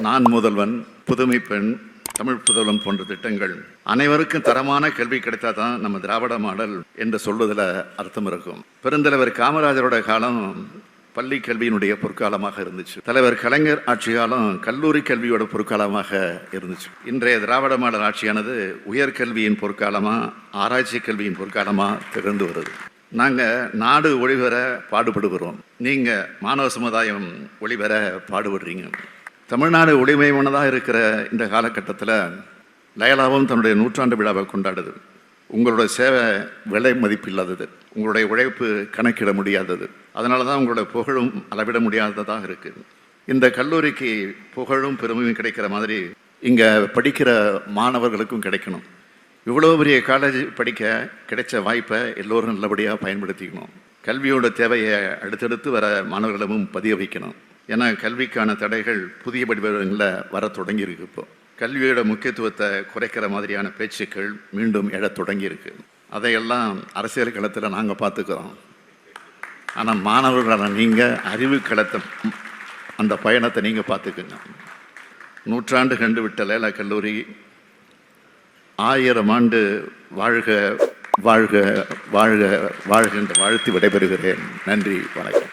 நான் முதல்வன், புதுமை பெண், தமிழ் புதல்வன் போன்ற திட்டங்கள் அனைவருக்கும் தரமான கல்வி கிடைத்தா தான் நம்ம திராவிட மாடல் என்று சொல்வதில் அர்த்தம் இருக்கும். பெருந்தலைவர் காமராஜரோட காலம் பள்ளி கல்வியினுடைய பொற்காலமாக இருந்துச்சு. தலைவர் கலைஞர் ஆட்சி காலம் கல்லூரி கல்வியோட பொற்காலமாக இருந்துச்சு. இன்றைய திராவிட மாடல் ஆட்சியானது உயர்கல்வியின் பொற்காலமா, ஆராய்ச்சி கல்வியின் பொற்காலமா திகழ்ந்து வருது. நாங்கள் நாடு ஒளிவர பாடுபடுகிறோம், நீங்கள் மாணவ சமுதாயம் ஒளிவர பாடுபடுறீங்க. தமிழ்நாடு ஒளிமயமானதாக இருக்கிற இந்த காலகட்டத்தில் லயலாவும் தன்னுடைய 100ஆண்டு விழாவை கொண்டாடுது. உங்களோட சேவை விலை மதிப்பில்லாதது, உங்களுடைய உழைப்பு கணக்கிட முடியாதது. அதனால தான் உங்களோட புகழும் அளவிட முடியாததாக இருக்குது. இந்த கல்லூரிக்கு புகழும் பெருமையும் கிடைக்கிற மாதிரி இங்கே படிக்கிற மாணவர்களுக்கும் கிடைக்கணும். இவ்வளோ பெரிய காலேஜ் படிக்க கிடைச்ச வாய்ப்பை எல்லோரும் நல்லபடியாக பயன்படுத்திக்கணும். கல்வியோட தேவையை அடுத்தடுத்து வர மாணவர்களும் பதிய வைக்கணும். ஏன்னா கல்விக்கான தடைகள் புதிய படிவங்களில் வர தொடங்கியிருக்கு. இப்போ கல்வியோட முக்கியத்துவத்தை குறைக்கிற மாதிரியான பேச்சுக்கள் மீண்டும் எழத் தொடங்கியிருக்கு. அதையெல்லாம் அரசியல் களத்தில் நாங்கள் பார்த்துக்கிறோம். ஆனால் மாணவர்களான நீங்கள் அறிவு களத்தை அந்த பயணத்தை நீங்கள் பார்த்துக்குங்க. 100ஆண்டு கண்டு விட்ட லேலா கல்லூரி 1000 ஆண்டு வாழ்க வாழ்க வாழ்க வாழ்க என்று வாழ்த்து விடைபெறுகிறேன். நன்றி, வணக்கம்.